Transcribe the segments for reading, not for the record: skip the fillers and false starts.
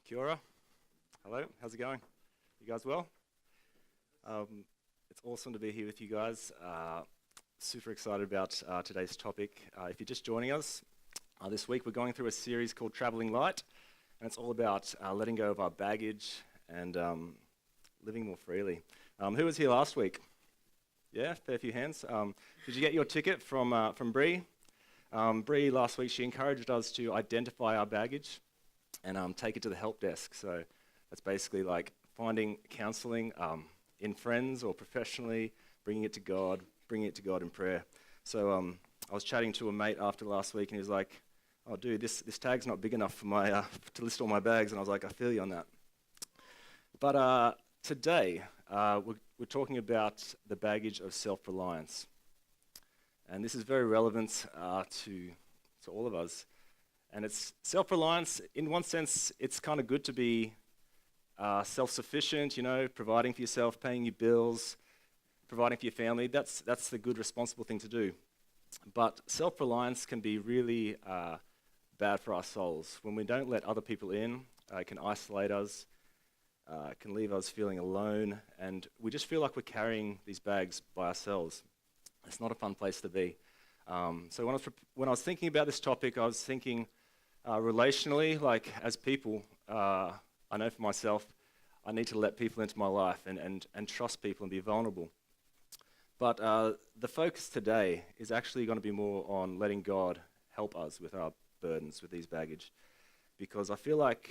Kia ora. Hello, how's it going? You guys well? It's awesome to be here with you guys. Super excited about today's topic. If you're just joining us, this week we're going through a series called Traveling Light, and it's all about letting go of our baggage and living more freely. Who was here last week? Yeah, fair few hands. Did you get your ticket from Bree? Bree last week, she encouraged us to identify our baggage and take it to the help desk. So that's basically like finding counseling in friends or professionally, bringing it to God in prayer. So I was chatting to a mate after last week, and he was like, "Oh, dude, this tag's not big enough for my to list all my bags." And I was like, "I feel you on that." But today we're talking about the baggage of self-reliance, and this is very relevant to all of us. And it's self-reliance. In one sense, it's kind of good to be self-sufficient, providing for yourself, paying your bills, providing for your family. That's the good, responsible thing to do. But self-reliance can be really bad for our souls. When we don't let other people in, it can isolate us, it can leave us feeling alone, and we just feel like we're carrying these bags by ourselves. It's not a fun place to be. So when I was thinking about this topic, I was thinking relationally, like as people, I know for myself, I need to let people into my life and trust people and be vulnerable. But the focus today is actually going to be more on letting God help us with our burdens, with these baggage. Because I feel like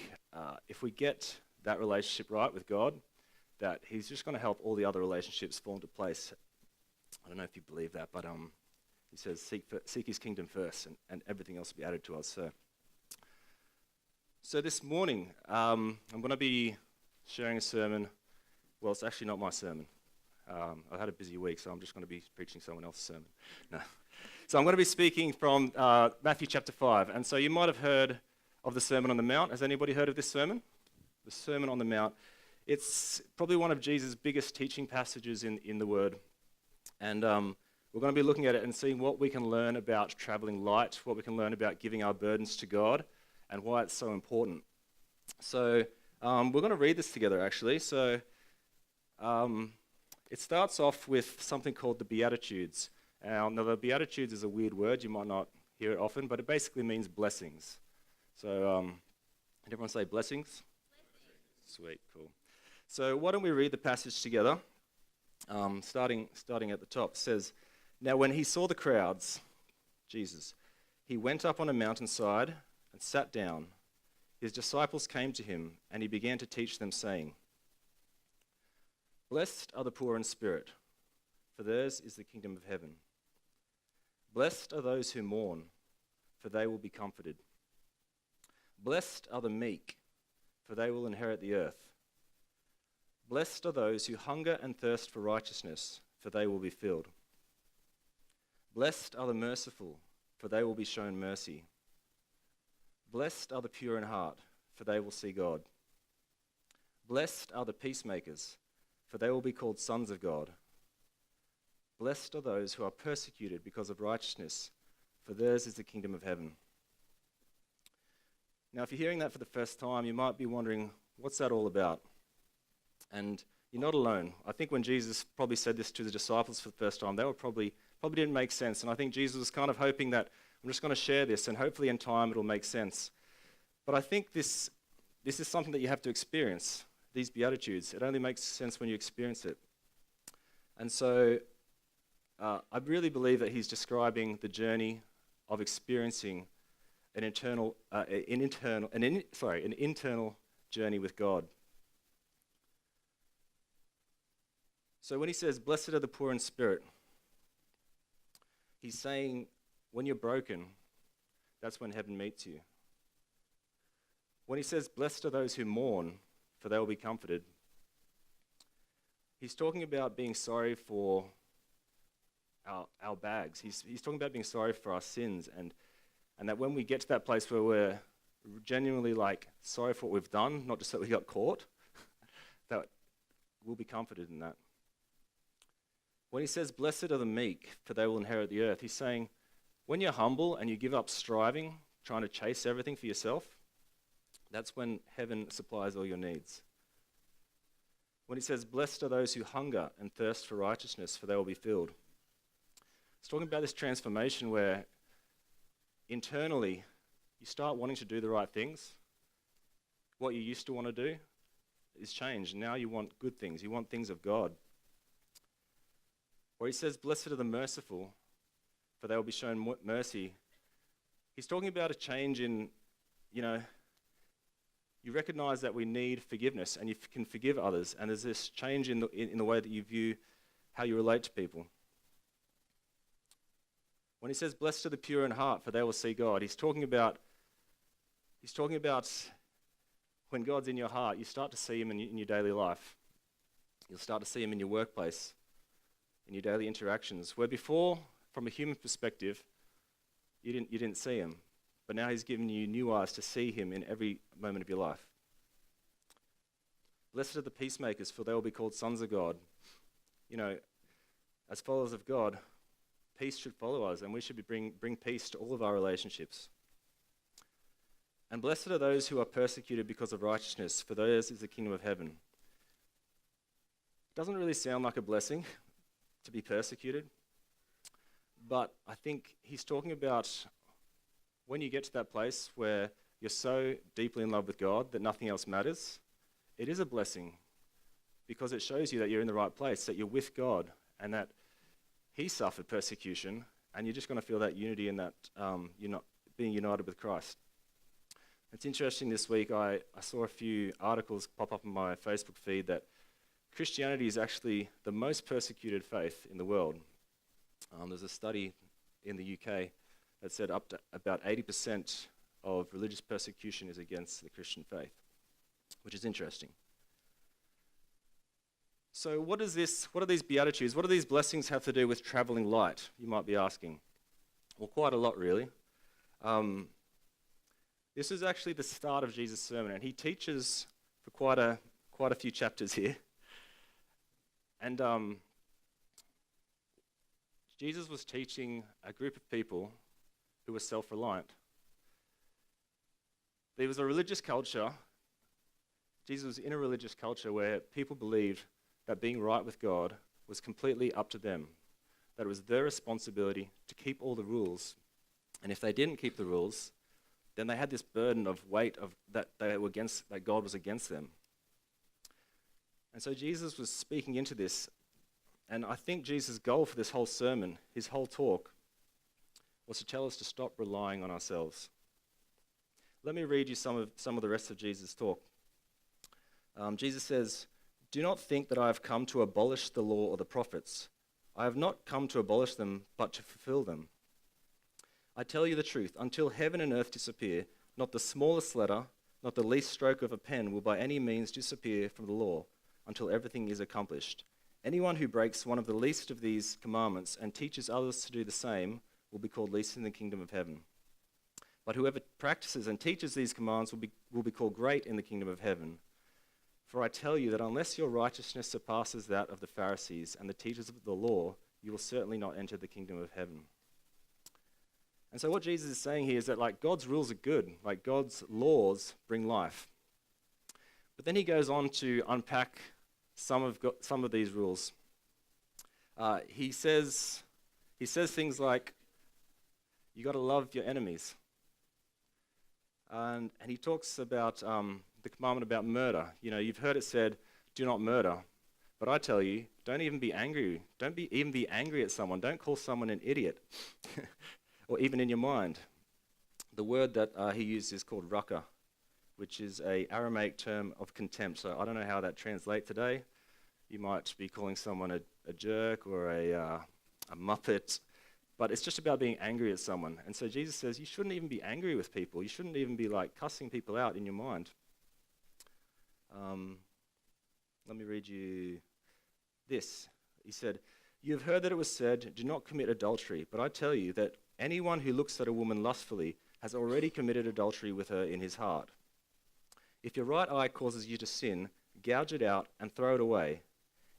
if we get that relationship right with God, that He's just going to help all the other relationships fall into place. I don't know if you believe that, but He says, seek His kingdom first, and everything else will be added to us. So this morning, I'm going to be sharing a sermon. Well, it's actually not my sermon. I've had a busy week, so I'm just going to be preaching someone else's sermon. No. So I'm going to be speaking from Matthew chapter 5. And so you might have heard of the Sermon on the Mount. Has anybody heard of this sermon? The Sermon on the Mount. It's probably one of Jesus' biggest teaching passages in the Word. And we're going to be looking at it and seeing what we can learn about traveling light, what we can learn about giving our burdens to God, and why it's so important. So we're going to read this together, actually. So it starts off with something called the Beatitudes. Now, the Beatitudes is a weird word. You might not hear it often, but it basically means blessings. So did everyone say blessings? Sweet, cool. So why don't we read the passage together, starting at the top. It says, "Now when he saw the crowds," Jesus, "he went up on a mountainside and sat down. His disciples came to him, and he began to teach them, saying, 'Blessed are the poor in spirit, for theirs is the kingdom of heaven. Blessed are those who mourn, for they will be comforted. Blessed are the meek, for they will inherit the earth. Blessed are those who hunger and thirst for righteousness, for they will be filled. Blessed are the merciful, for they will be shown mercy. Blessed are the pure in heart, for they will see God. Blessed are the peacemakers, for they will be called sons of God. Blessed are those who are persecuted because of righteousness, for theirs is the kingdom of heaven.'" Now, if you're hearing that for the first time, you might be wondering, what's that all about? And you're not alone. I think when Jesus probably said this to the disciples for the first time, they were probably didn't make sense. And I think Jesus was kind of hoping that I'm just going to share this, and hopefully in time it'll make sense. But I think this is something that you have to experience, these Beatitudes. It only makes sense when you experience it. And so I really believe that he's describing the journey of experiencing an internal journey with God. So when he says, "Blessed are the poor in spirit," he's saying when you're broken, that's when heaven meets you. When he says, "Blessed are those who mourn, for they will be comforted," he's talking about being sorry for our bags. He's talking about being sorry for our sins, and that when we get to that place where we're genuinely sorry for what we've done, not just that we got caught, that we'll be comforted in that. When he says, "Blessed are the meek, for they will inherit the earth," he's saying, when you're humble and you give up striving, trying to chase everything for yourself, That's when heaven supplies all your needs. When he says, blessed are those who hunger and thirst for righteousness, for they will be filled. It's talking about this transformation where internally you start wanting to do the right things. What you used to want to do is changed. Now you want good things. You want things of God. Or he says, blessed are the merciful, for they will be shown mercy. He's talking about a change in, you recognize that we need forgiveness and you can forgive others. And there's this change in the way that you view how you relate to people. When he says, blessed are the pure in heart, for they will see God, he's talking about when God's in your heart, you start to see him in your daily life. You'll start to see him in your workplace, in your daily interactions, where before, from a human perspective, you didn't see him. But now he's given you new eyes to see him in every moment of your life. Blessed are the peacemakers, for they will be called sons of God. As followers of God, peace should follow us, and we should bring peace to all of our relationships. And blessed are those who are persecuted because of righteousness, for theirs is the kingdom of heaven. It doesn't really sound like a blessing to be persecuted, but I think he's talking about when you get to that place where you're so deeply in love with God that nothing else matters. It is a blessing because it shows you that you're in the right place, that you're with God, and that he suffered persecution, and you're just going to feel that unity and that you're not being united with Christ. It's interesting this week, I saw a few articles pop up on my Facebook feed that Christianity is actually the most persecuted faith in the world. There's a study in the UK that said up to about 80% of religious persecution is against the Christian faith, which is interesting. So what are these Beatitudes, what do these blessings have to do with traveling light, you might be asking? Well, quite a lot, really. This is actually the start of Jesus' sermon, and he teaches for quite a few chapters here. And Jesus was teaching a group of people who were self-reliant. There was a religious culture. Jesus was in a religious culture where people believed that being right with God was completely up to them, that it was their responsibility to keep all the rules. And if they didn't keep the rules, then they had this burden of weight of that God was against them. And so Jesus was speaking into this, and I think Jesus' goal for this whole sermon, his whole talk, was to tell us to stop relying on ourselves. Let me read you some of the rest of Jesus' talk. Jesus says, "Do not think that I have come to abolish the law or the prophets. I have not come to abolish them, but to fulfill them. I tell you the truth, until heaven and earth disappear, not the smallest letter, not the least stroke of a pen will by any means disappear from the law, until everything is accomplished. Anyone who breaks one of the least of these commandments and teaches others to do the same will be called least in the kingdom of heaven. But whoever practices and teaches these commands will be called great in the kingdom of heaven. For I tell you that unless your righteousness surpasses that of the Pharisees and the teachers of the law, you will certainly not enter the kingdom of heaven." And so what Jesus is saying here is that God's rules are good, God's laws bring life. But then he goes on to unpack some of these rules. He says things like, you got to love your enemies. And he talks about the commandment about murder. You've heard it said, do not murder. But I tell you, don't even be angry. Don't even be angry at someone. Don't call someone an idiot. Or even in your mind. The word that he used is called raka, which is an Aramaic term of contempt. So I don't know how that translates today. You might be calling someone a jerk or a muppet, but it's just about being angry at someone. And so Jesus says you shouldn't even be angry with people. You shouldn't even be cussing people out in your mind. Let me read you this. He said, "You have heard that it was said, 'Do not commit adultery.' But I tell you that anyone who looks at a woman lustfully has already committed adultery with her in his heart. If your right eye causes you to sin, gouge it out and throw it away.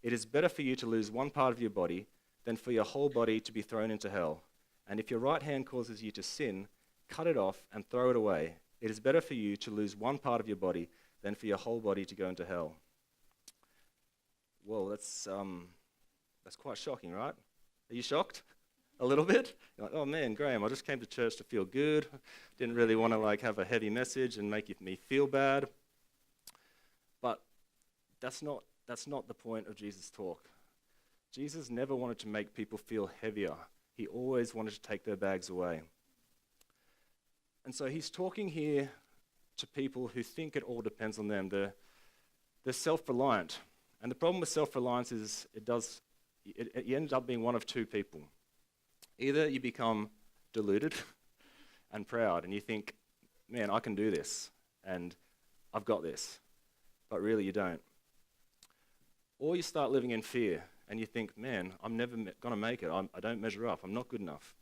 It is better for you to lose one part of your body than for your whole body to be thrown into hell. And if your right hand causes you to sin, cut it off and throw it away. It is better for you to lose one part of your body than for your whole body to go into hell. Whoa, that's quite shocking, right? Are you shocked? A little bit? You're like, oh man, Graham, I just came to church to feel good. Didn't really want to have a heavy message and make me feel bad. But that's not the point of Jesus' talk. Jesus never wanted to make people feel heavier. He always wanted to take their bags away. And so he's talking here to people who think it all depends on them. They're self-reliant. And the problem with self-reliance is you end up being one of two people. Either you become deluded and proud, and you think, man, I can do this, and I've got this. But really you don't. Or you start living in fear, and you think, man, I'm never going to make it. I don't measure up. I'm not good enough.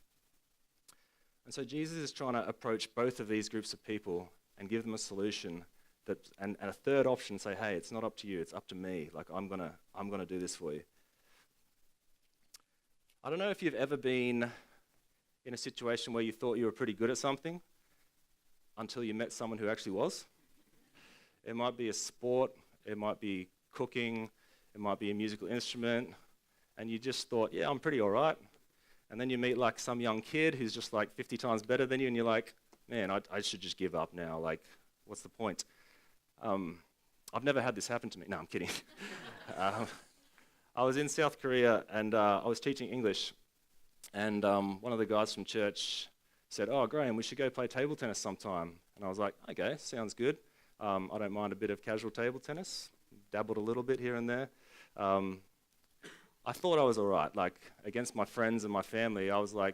And so Jesus is trying to approach both of these groups of people and give them a solution and a third option, say, hey, it's not up to you, it's up to me. I'm gonna do this for you. I don't know if you've ever been in a situation where you thought you were pretty good at something until you met someone who actually was. It might be a sport, it might be cooking, it might be a musical instrument, and you just thought, yeah, I'm pretty all right. And then you meet some young kid who's just 50 times better than you, and you're like, man, I should just give up now. What's the point? I've never had this happen to me. No, I'm kidding. I was in South Korea, and I was teaching English, and one of the guys from church said, oh, Graham, we should go play table tennis sometime. And I was like, okay, sounds good. I don't mind a bit of casual table tennis. Dabbled a little bit here and there. I thought I was all right. Against my friends and my family, I was I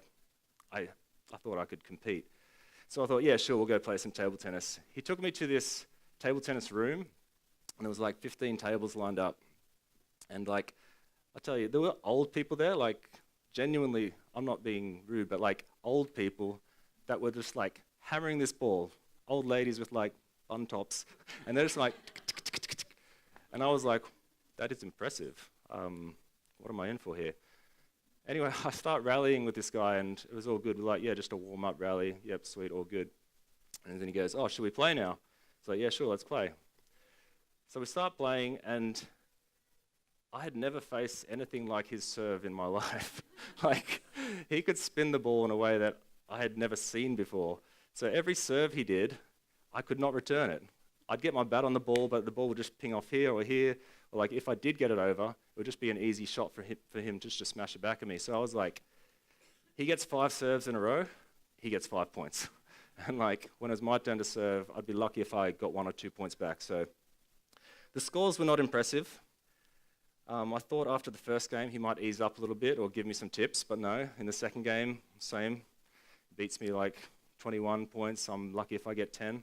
thought I could compete. So I thought, yeah, sure, we'll go play some table tennis. He took me to this table tennis room, and there was 15 tables lined up. And I tell you, there were old people there, genuinely, I'm not being rude, but old people that were just hammering this ball. Old ladies with bun tops. And they're just and I was like, that is impressive. What am I in for here? Anyway, I start rallying with this guy, and it was all good. We're yeah, just a warm-up rally. Yep, sweet, all good. And then he goes, oh, should we play now? So yeah, sure, let's play. So we start playing, and I had never faced anything like his serve in my life. He could spin the ball in a way that I had never seen before. So every serve he did, I could not return it. I'd get my bat on the ball, but the ball would just ping off here or here. Or if I did get it over, it would just be an easy shot for him just to smash it back at me. So I was he gets 5 serves in a row, he gets 5 points. And when it was my turn to serve, I'd be lucky if I got 1 or 2 points back. So the scores were not impressive. I thought after the first game he might ease up a little bit or give me some tips, but no. In the second game, same. Beats me 21 points. I'm lucky if I get 10.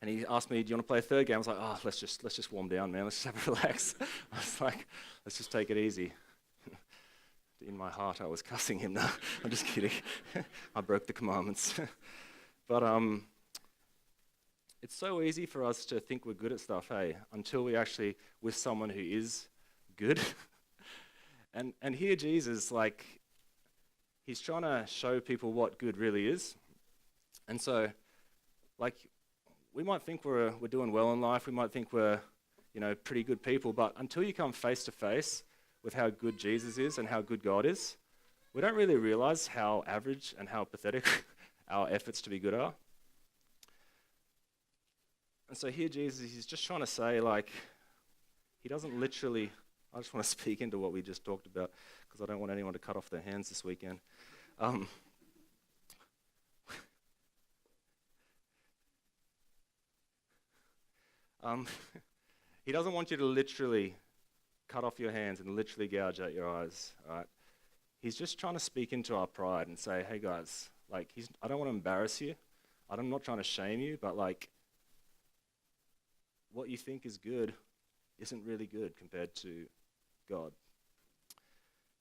And he asked me, do you want to play a third game? I was like, oh, let's just warm down, man. Let's just have a relax. I was let's just take it easy. In my heart, I was cussing him. No, I'm just kidding. I broke the commandments. But it's so easy for us to think we're good at stuff, hey, until we actually with someone who is good. And here Jesus, he's trying to show people what good really is. And so, we might think we're doing well in life. We might think we're, pretty good people. But until you come face to face with how good Jesus is and how good God is, we don't really realize how average and how pathetic our efforts to be good are. And so here Jesus, he's just trying to say, he doesn't literally, I just want to speak into what we just talked about because I don't want anyone to cut off their hands this weekend. He doesn't want you to literally cut off your hands and literally gouge out your eyes, right? He's just trying to speak into our pride and say, hey guys, I don't want to embarrass you. I'm not trying to shame you, but what you think is good isn't really good compared to God.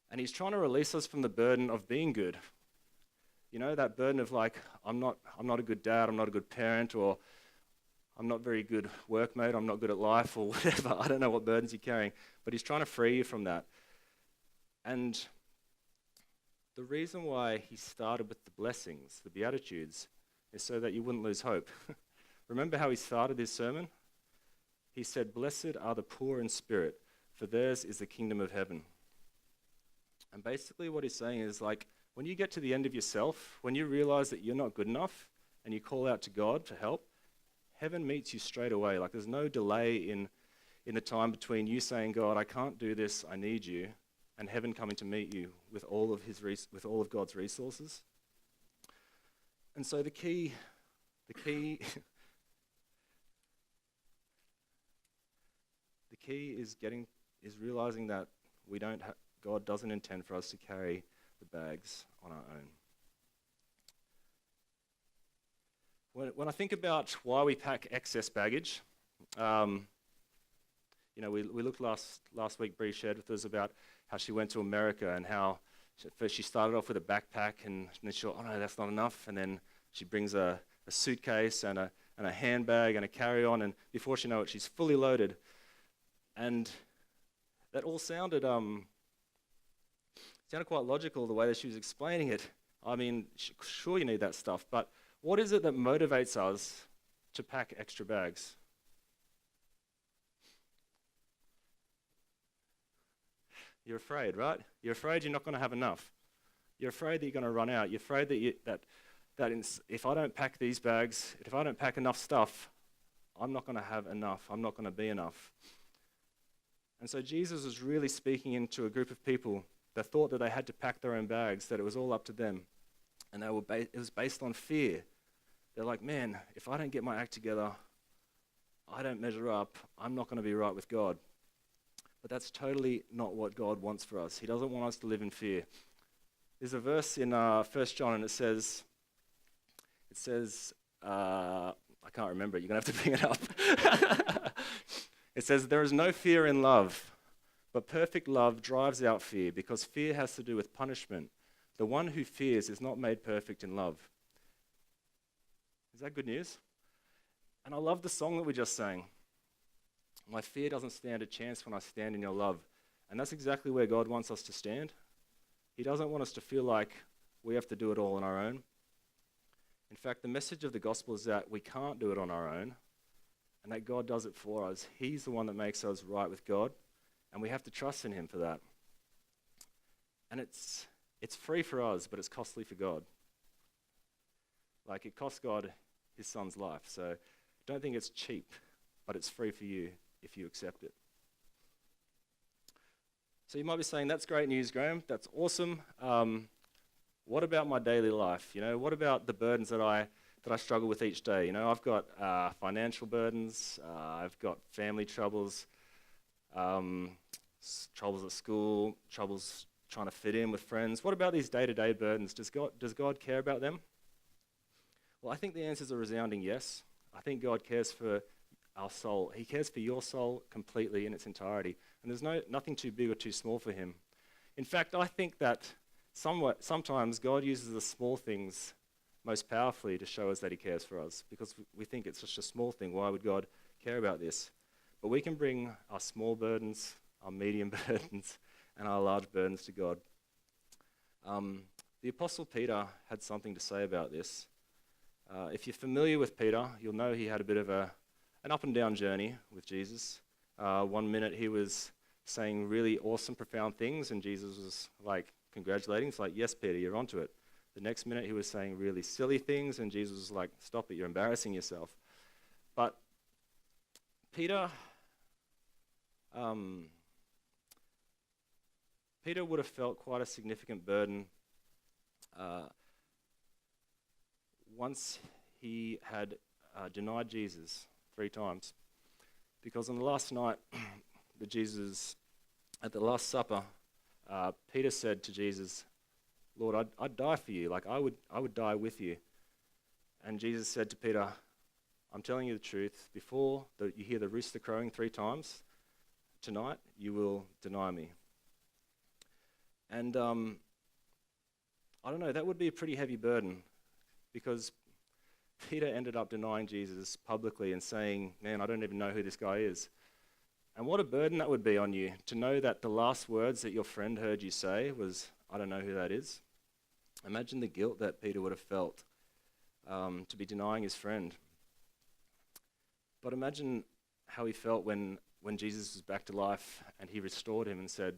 And he's trying to release us from the burden of being good. That burden of I'm not a good dad, I'm not a good parent, or I'm not very good workmate, I'm not good at life, or whatever. I don't know what burdens you're carrying, but he's trying to free you from that. And the reason why he started with the blessings, the Beatitudes, is so that you wouldn't lose hope. Remember how he started his sermon? He said, "Blessed are the poor in spirit, for theirs is the kingdom of heaven." And basically what he's saying is, like, when you get to the end of yourself, when you realize that you're not good enough and you call out to God for help, heaven meets you straight away. Like, there's no delay in the time between you saying, "God, I can't do this, I need you," and heaven coming to meet you with all of God's resources. And so the key the key is realizing that God doesn't intend for us to carry the bags on our own. When I think about why we pack excess baggage, we looked last week. Bree shared with us about how she went to America and how first she started off with a backpack, and then she thought, "Oh no, that's not enough." And then she brings a suitcase and a handbag and a carry-on, and before she knows it, she's fully loaded. And that all sounded quite logical, the way that she was explaining it. I mean, sure you need that stuff, but what is it that motivates us to pack extra bags? You're afraid, right? You're afraid you're not going to have enough. You're afraid that you're going to run out. You're afraid if I don't pack these bags, if I don't pack enough stuff, I'm not going to have enough. I'm not going to be enough. And so Jesus was really speaking into a group of people that thought that they had to pack their own bags, that it was all up to them. And it was based on fear. They're like, "Man, if I don't get my act together, I don't measure up, I'm not going to be right with God." But that's totally not what God wants for us. He doesn't want us to live in fear. There's a verse in 1 John, and it says, I can't remember it, you're going to have to bring it up. It says, "There is no fear in love, but perfect love drives out fear, because fear has to do with punishment. The one who fears is not made perfect in love." Is that good news? And I love the song that we just sang. "My fear doesn't stand a chance when I stand in your love." And that's exactly where God wants us to stand. He doesn't want us to feel like we have to do it all on our own. In fact, the message of the gospel is that we can't do it on our own, and that God does it for us. He's the one that makes us right with God, and we have to trust in him for that. And it's free for us, but it's costly for God. Like, it cost God his son's life. So don't think it's cheap, but it's free for you if you accept it. So you might be saying, "That's great news, Graham. That's awesome. What about my daily life? What about the burdens that I struggle with each day? I've got financial burdens. I've got family troubles, troubles at school, troubles trying to fit in with friends. What about these day-to-day burdens? Does God care about them?" Well, I think the answer is a resounding yes. I think God cares for our soul. He cares for your soul completely in its entirety. And there's nothing too big or too small for him. In fact, I think that sometimes God uses the small things most powerfully to show us that he cares for us, because we think it's just a small thing. Why would God care about this? But we can bring our small burdens, our medium burdens, and our large burdens to God. The Apostle Peter had something to say about this. If you're familiar with Peter, you'll know he had a bit of an up and down journey with Jesus. One minute he was saying really awesome, profound things, and Jesus was like congratulating. It's like, "Yes, Peter, you're onto it." The next minute he was saying really silly things, and Jesus was like, "Stop it, you're embarrassing yourself." But Peter would have felt quite a significant burden once he had denied Jesus 3 times. Because on the last night that Jesus, at the Last Supper, Peter said to Jesus, "Lord, I'd die for you. Like, I would die with you." And Jesus said to Peter, "I'm telling you the truth. Before you hear the rooster crowing 3 times tonight, you will deny me." And I don't know, that would be a pretty heavy burden, because Peter ended up denying Jesus publicly and saying, "Man, I don't even know who this guy is." And what a burden that would be on you, to know that the last words that your friend heard you say was, "I don't know who that is." Imagine the guilt that Peter would have felt. to be denying his friend. But imagine how he felt when Jesus was back to life and he restored him and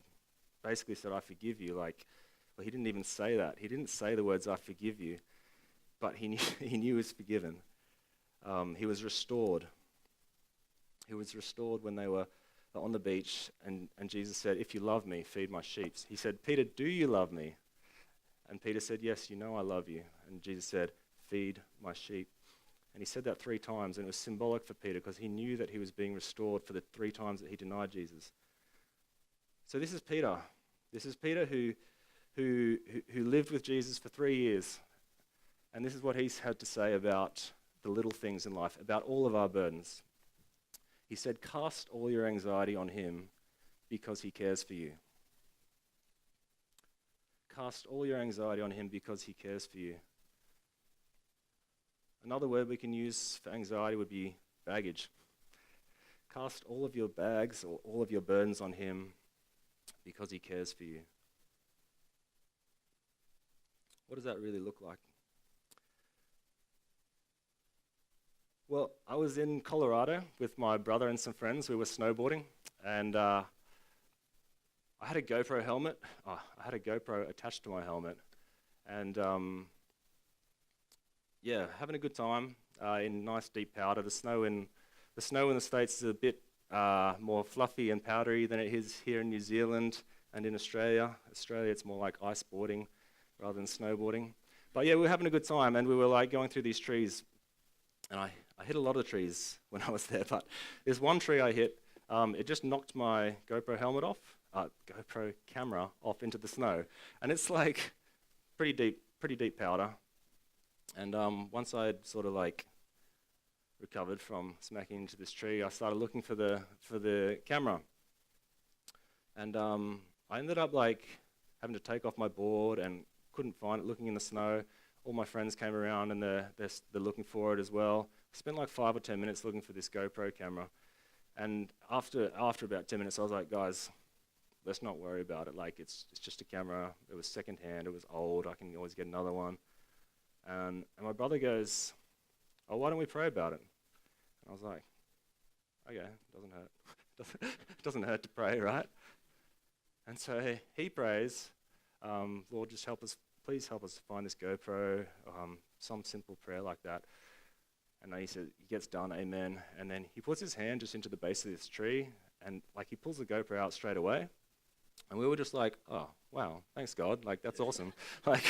basically said, I forgive you. Well, he didn't even say that. He didn't say the words, I forgive you, but he knew, he knew he was forgiven. He was restored. He was restored when they were on the beach, and Jesus said, if you love me, feed my sheep. He said, Peter, do you love me? And Peter said, yes, you know I love you. And Jesus said, feed my sheep. And he said that 3 times, and it was symbolic for Peter because he knew that he was being restored for the 3 times that he denied Jesus. So this is Peter. This is Peter who lived with Jesus for 3 years. And this is what he's had to say about the little things in life, about all of our burdens. He said, cast all your anxiety on him because he cares for you. Cast all your anxiety on him because he cares for you. Another word we can use for anxiety would be baggage. Cast all of your bags or all of your burdens on him because he cares for you. What does that really look like? Well, I was in Colorado with my brother and some friends. We were snowboarding, and I had a GoPro helmet. I had a GoPro attached to my helmet, and having a good time in nice deep powder. The snow in the States is a bit more fluffy and powdery than it is here in New Zealand and in Australia. Australia, it's more like ice boarding rather than snowboarding. But yeah, we were having a good time, and we were going through these trees, and I hit a lot of trees when I was there, but there's one tree I hit. It just knocked my GoPro helmet off, GoPro camera off into the snow, and it's like pretty deep powder. And once I had sort of recovered from smacking into this tree, I started looking for the camera, and I ended up having to take off my board and couldn't find it. Looking in the snow, all my friends came around and they're looking for it as well. I spent 5 or 10 minutes looking for this GoPro camera, and after about 10 minutes, I was like, guys, let's not worry about it. It's just a camera. It was secondhand. It was old. I can always get another one. And my brother goes, oh, why don't we pray about it? And I was like, okay, doesn't hurt. Doesn't hurt to pray, right? And so he prays, Lord, just help us, please help us find this GoPro, some simple prayer like that. And then he gets done, amen. And then he puts his hand just into the base of this tree, and he pulls the GoPro out straight away. And we were just like, oh, wow, thanks God, that's awesome. That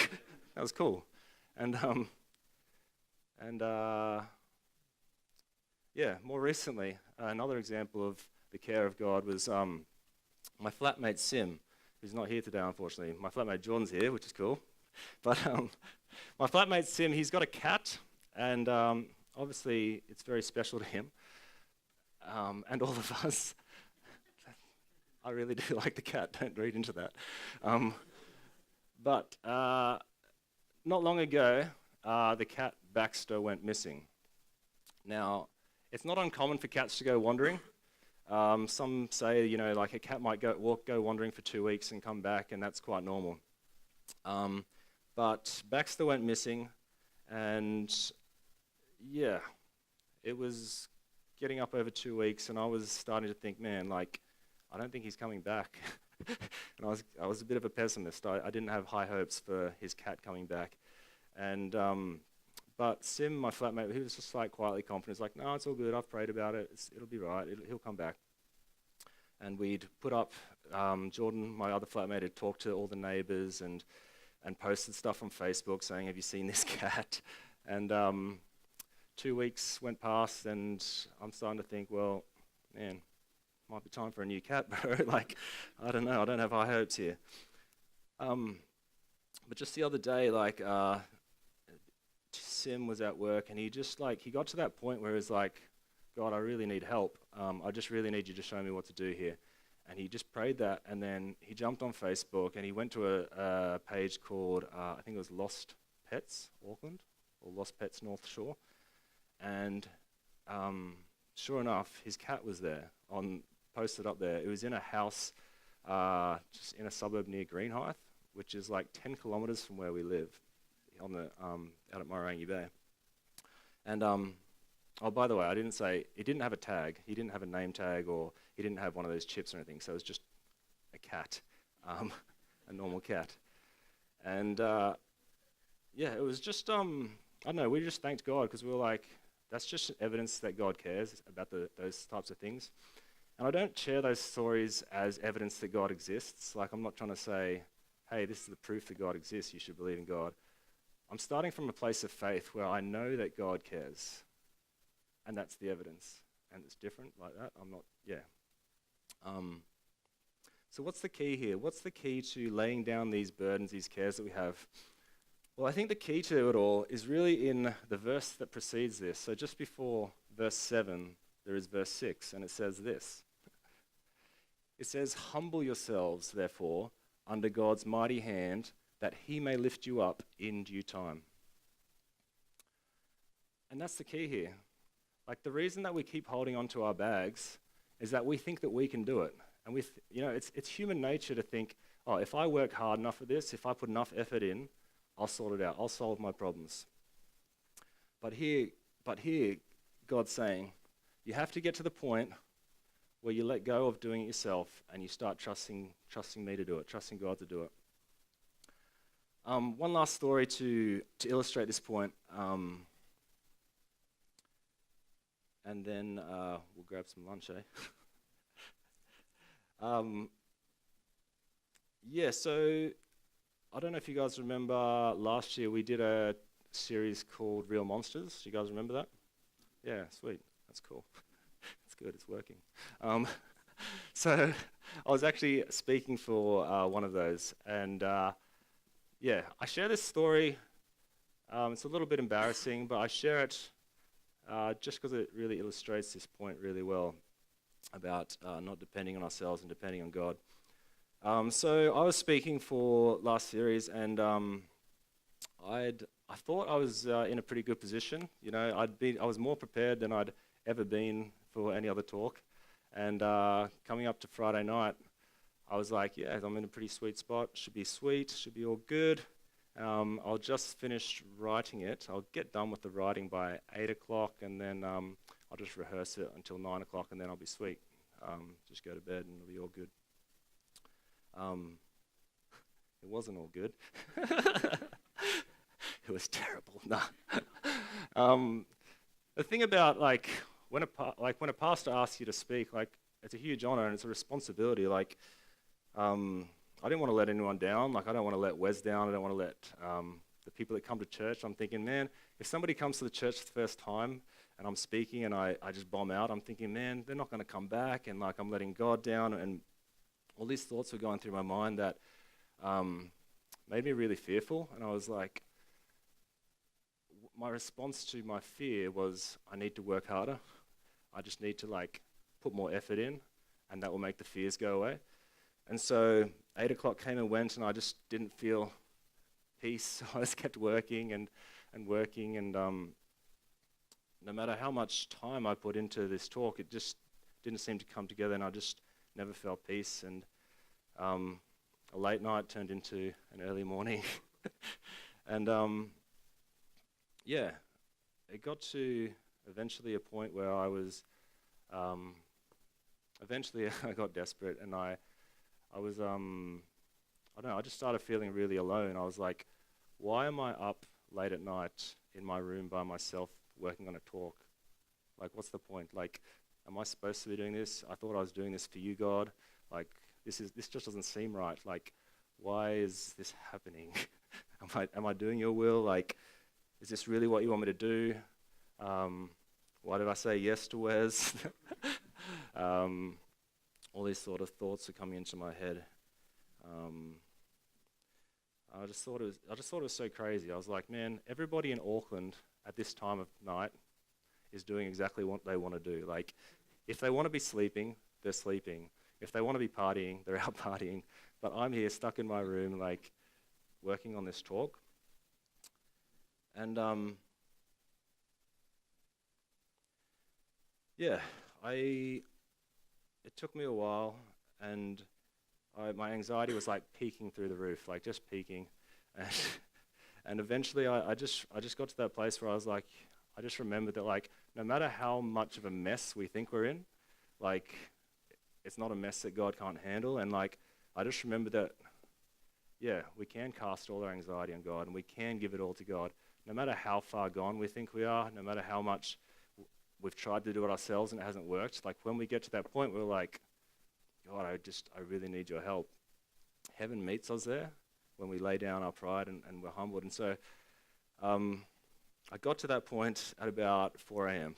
was cool. And more recently, another example of the care of God was my flatmate Sim, who's not here today, unfortunately. My flatmate Jordan's here, which is cool. But my flatmate Sim, he's got a cat, and obviously it's very special to him, and all of us. I really do like the cat, don't read into that. But not long ago, the cat Baxter went missing. Now, it's not uncommon for cats to go wandering. Some say, a cat might go wandering for 2 weeks and come back, and that's quite normal. But Baxter went missing, and it was getting up over 2 weeks, and I was starting to think, man, I don't think he's coming back. And I was a bit of a pessimist. I didn't have high hopes for his cat coming back. And but Sim, my flatmate, he was just quietly confident. He's like, no, it's all good. I've prayed about it. It'll be right. He'll come back. And we'd put up, Jordan, my other flatmate, had talked to all the neighbors and posted stuff on Facebook saying, have you seen this cat? And 2 weeks went past, and I'm starting to think, well, man, might be time for a new cat, bro. I don't know. I don't have high hopes here. But just the other day, Sim was at work, and he just he got to that point where he was like, God, I really need help. I just really need you to show me what to do here. And he just prayed that, and then he jumped on Facebook, and he went to a page called, I think it was Lost Pets Auckland, or Lost Pets North Shore. And sure enough, his cat was there, posted up there. It was in a house just in a suburb near Greenhithe, which is 10 kilometres from where we live, out at Morangi Bay. And oh, by the way, I didn't say it didn't have a tag. He didn't have a name tag, or he didn't have one of those chips or anything. So it was just a cat, um, a normal cat. And yeah, it was just I don't know. We just thanked God because we were like, that's just evidence that God cares about those types of things. And I don't share those stories as evidence that God exists. Like, I'm not trying to say, hey, this is the proof that God exists. You should believe in God. I'm starting from a place of faith where I know that God cares. And that's the evidence. And it's different like that. I'm not, yeah. So what's the key here? What's the key to laying down these burdens, these cares that we have? Well, I think the key to it all is really in the verse that precedes this. So just before verse 7, there is verse 6, and it says this. It says, "Humble yourselves, therefore, under God's mighty hand, that he may lift you up in due time." And that's the key here. Like, the reason that we keep holding on to our bags is that we think that we can do it. And it's human nature to think, oh, if I work hard enough at this, if I put enough effort in, I'll sort it out. I'll solve my problems. But here, God's saying, you have to get to the point where you let go of doing it yourself and you start trusting me to do it, trusting God to do it. One last story to illustrate this point, and then we'll grab some lunch, eh? Yeah, so I don't know if you guys remember last year we did a series called Real Monsters. You guys remember that? Yeah, sweet. That's cool. That's good. It's working. So I was actually speaking for one of those, and yeah, I share this story. It's a little bit embarrassing, but I share it just because it really illustrates this point really well about not depending on ourselves and depending on God. So I was speaking for last series, and I thought I was in a pretty good position. You know, I was more prepared than I'd ever been for any other talk. And coming up to Friday night, I was like, yeah, I'm in a pretty sweet spot. Should be sweet. Should be all good. I'll just finish writing it. I'll get done with the writing by 8 o'clock, and then I'll just rehearse it until 9 o'clock, and then I'll be sweet. Just go to bed, and it'll be all good. It wasn't all good. It was terrible. Nah. The thing about when a pastor asks you to speak, it's a huge honor and it's a responsibility. I didn't want to let anyone down. I don't want to let Wes down. I don't want to let the people that come to church. I'm thinking, man, if somebody comes to the church for the first time and I'm speaking and I just bomb out, I'm thinking, man, they're not going to come back, and I'm letting God down, and all these thoughts were going through my mind that made me really fearful. And I was like, my response to my fear was, I need to work harder. I just need to put more effort in, and that will make the fears go away. And so 8 o'clock came and went, and I just didn't feel peace. So I just kept working and working, and no matter how much time I put into this talk, it just didn't seem to come together, and I just never felt peace. And a late night turned into an early morning. And yeah, it got to eventually a point where I was, eventually I got desperate, and I was, I don't know, I just started feeling really alone. I was like, why am I up late at night in my room by myself working on a talk? What's the point? Am I supposed to be doing this? I thought I was doing this for you, God. This just doesn't seem right. Why is this happening? Am I doing your will? Is this really what you want me to do? Why did I say yes to Wes? All these sort of thoughts are coming into my head. I just thought it was so crazy. I was like, man, everybody in Auckland at this time of night is doing exactly what they want to do. If they want to be sleeping, they're sleeping. If they want to be partying, they're out partying. But I'm here stuck in my room, working on this talk. And yeah, it took me a while, and my anxiety was peaking through the roof, just peaking. And eventually I just got to that place where I was like, I just remembered that, like, no matter how much of a mess we think we're in, like, it's not a mess that God can't handle. And, like, I just remembered that, yeah, we can cast all our anxiety on God and we can give it all to God. No matter how far gone we think we are, no matter how much we've tried to do it ourselves and it hasn't worked, like, when we get to that point, we're like, God, I really need your help. Heaven meets us there when we lay down our pride and we're humbled. And so I got to that point at about 4 a.m.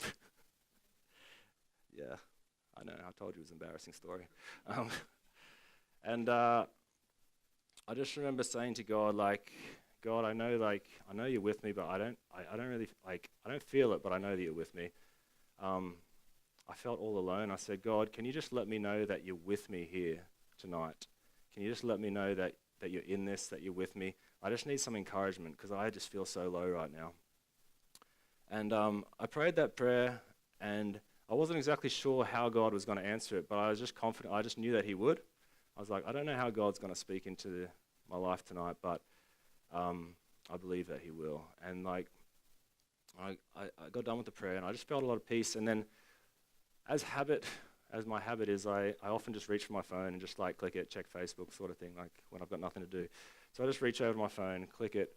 Yeah, I know, I told you it was an embarrassing story. And I just remember saying to God, like, God, I know you're with me, but I don't really, like, I don't feel it, but I know that you're with me. I felt all alone. I said, God, can you just let me know that you're with me here tonight? Can you just let me know that you're in this, that you're with me? I just need some encouragement because I just feel so low right now. And I prayed that prayer, and I wasn't exactly sure how God was going to answer it, but I was just confident. I just knew that he would. I was like, I don't know how God's going to speak into my life tonight, but I believe that he will. And, like, I got done with the prayer, and I just felt a lot of peace. And then, as my habit is, I often just reach for my phone and just, like, click it, check Facebook sort of thing, like when I've got nothing to do. So I just reach over to my phone, click it,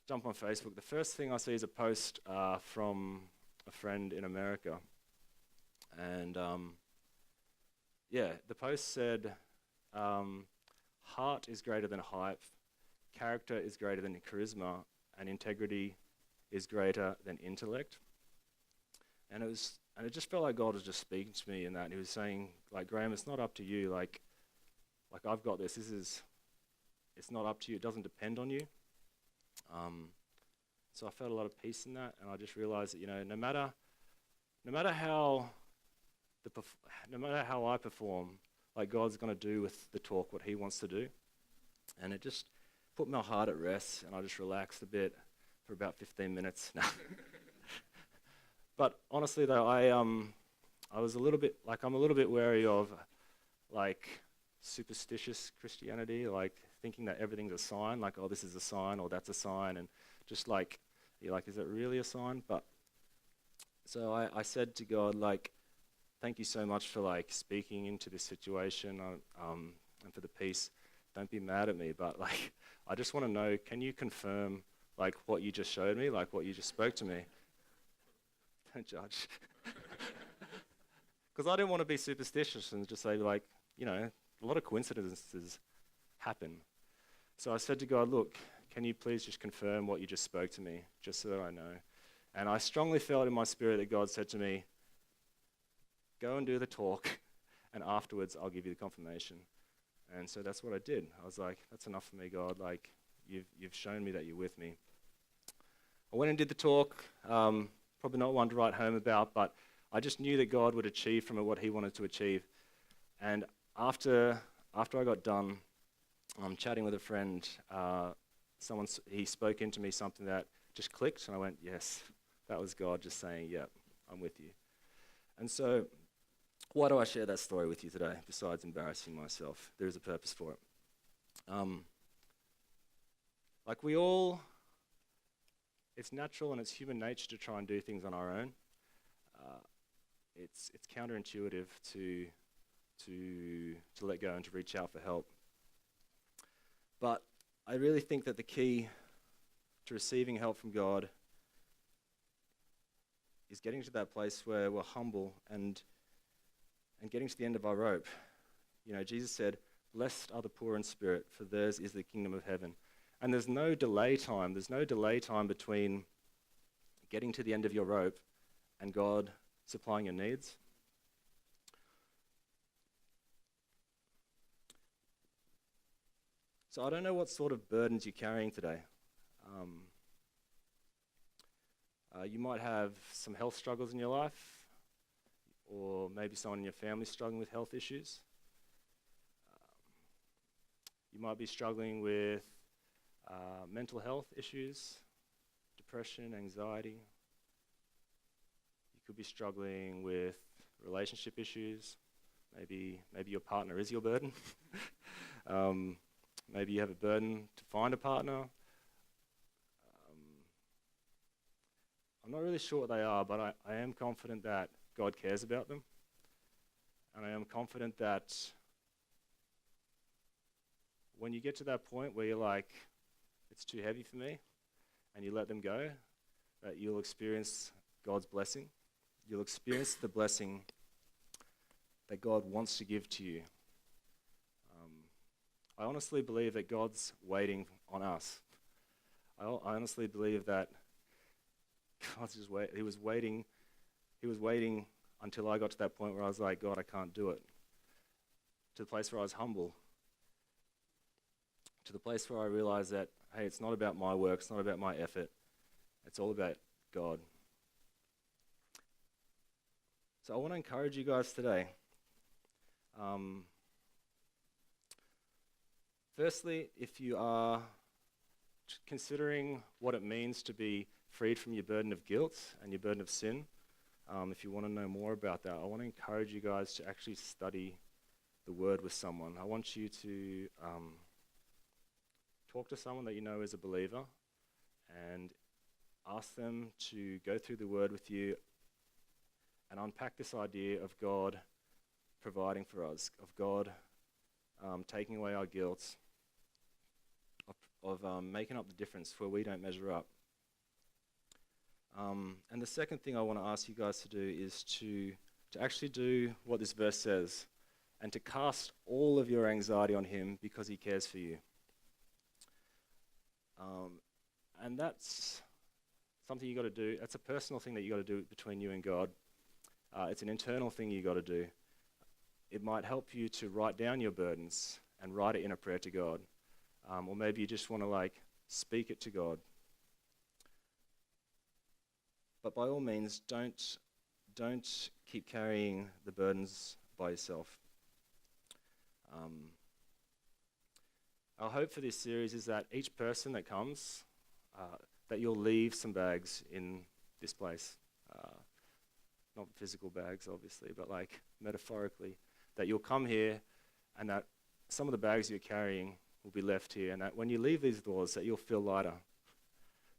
jump on Facebook. The first thing I see is a post from a friend in America. And, the post said, heart is greater than hype, character is greater than charisma, and integrity is greater than intellect. And it just felt like God was just speaking to me in that. And he was saying, like, Graham, it's not up to you. Like I've got this. It's not up to you. It doesn't depend on you. So I felt a lot of peace in that, and I just realized that, no matter how I perform, like, God's going to do with the talk what he wants to do. And it just put my heart at rest, and I just relaxed a bit for about 15 minutes. But honestly, though, I was a little bit, like, I'm a little bit wary of, like, superstitious Christianity, like thinking that everything's a sign, like, oh, this is a sign, or that's a sign, and just like, you're like, is it really a sign? But so I said to God, like, thank you so much for, like, speaking into this situation, and for the peace. Don't be mad at me, but, like, I just want to know, can you confirm, like, what you just showed me, like, what you just spoke to me? Don't judge. Because I didn't want to be superstitious and just say, like, a lot of coincidences happen. So I said to God, look, can you please just confirm what you just spoke to me, just so that I know? And I strongly felt in my spirit that God said to me, go and do the talk, and afterwards I'll give you the confirmation. And so that's what I did. I was like, that's enough for me, God. Like, you've shown me that you're with me. I went and did the talk, probably not one to write home about, but I just knew that God would achieve from it what he wanted to achieve. And after I got done chatting with a friend, he spoke into me something that just clicked, and I went, yes, that was God just saying, yep, I'm with you. And so why do I share that story with you today, besides embarrassing myself? There is a purpose for it. Like, it's natural and it's human nature to try and do things on our own. It's counterintuitive to let go and to reach out for help. But I really think that the key to receiving help from God is getting to that place where we're humble and getting to the end of our rope. Jesus said, blessed are the poor in spirit, for theirs is the kingdom of heaven. And there's no delay time. There's no delay time between getting to the end of your rope and God supplying your needs. So I don't know what sort of burdens you're carrying today. You might have some health struggles in your life, or maybe someone in your family struggling with health issues. You might be struggling with mental health issues, depression, anxiety. You could be struggling with relationship issues. Maybe your partner is your burden. Maybe you have a burden to find a partner. I'm not really sure what they are, but I am confident that God cares about them. And I am confident that when you get to that point where you're like, it's too heavy for me, and you let them go, that you'll experience God's blessing. You'll experience the blessing that God wants to give to you. I honestly believe that God's waiting on us. I honestly believe that God's just wait. He was waiting until I got to that point where I was like, God, I can't do it. To the place where I was humble. To the place where I realized that, hey, it's not about my work, it's not about my effort. It's all about God. So I want to encourage you guys today. Firstly, if you are considering what it means to be freed from your burden of guilt and your burden of sin, if you want to know more about that, I want to encourage you guys to actually study the Word with someone. I want you to talk to someone that you know is a believer and ask them to go through the Word with you and unpack this idea of God providing for us, of God taking away our guilt, of making up the difference where we don't measure up. And the second thing I want to ask you guys to do is to actually do what this verse says and to cast all of your anxiety on Him because He cares for you. And that's something you got to do. That's a personal thing that you got to do between you and God. It's an internal thing you got to do. It might help you to write down your burdens and write it in a prayer to God. Or maybe you just want to speak it to God. But by all means, don't keep carrying the burdens by yourself. Our hope for this series is that each person that comes, that you'll leave some bags in this place. Not physical bags, obviously, but metaphorically. That you'll come here and that some of the bags you're carrying will be left here, and that when you leave these doors, that you'll feel lighter,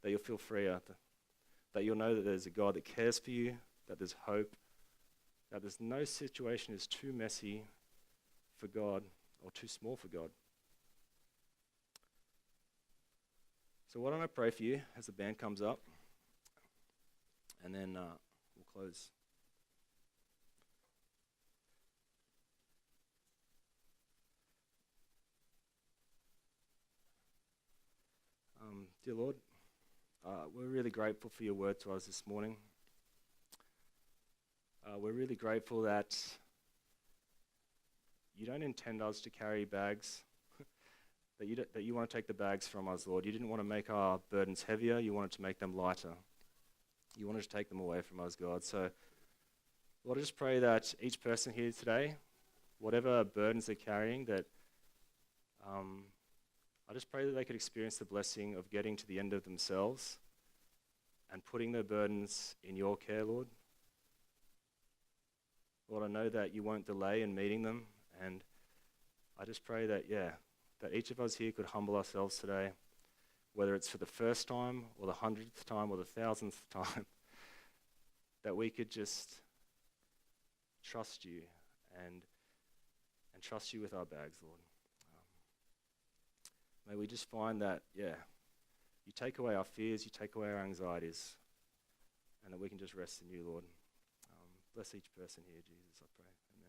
that you'll feel freer, that you'll know that there's a God that cares for you, that there's hope, that there's no situation is too messy for God or too small for God. So why don't I pray for you as the band comes up, and then we'll close. Dear Lord, we're really grateful for your word to us this morning. We're really grateful that you don't intend us to carry bags, that you want to take the bags from us, Lord. You didn't want to make our burdens heavier, you wanted to make them lighter. You wanted to take them away from us, God. So, Lord, I just pray that each person here today, whatever burdens they're carrying, that I just pray that they could experience the blessing of getting to the end of themselves and putting their burdens in your care, Lord. Lord, I know that you won't delay in meeting them, and I just pray that, that each of us here could humble ourselves today, whether it's for the first time or the 100th time or the 1000th time, that we could just trust you and trust you with our bags, Lord. May we just find that, you take away our fears, you take away our anxieties, and that we can just rest in you, Lord. Bless each person here, Jesus, I pray. Amen.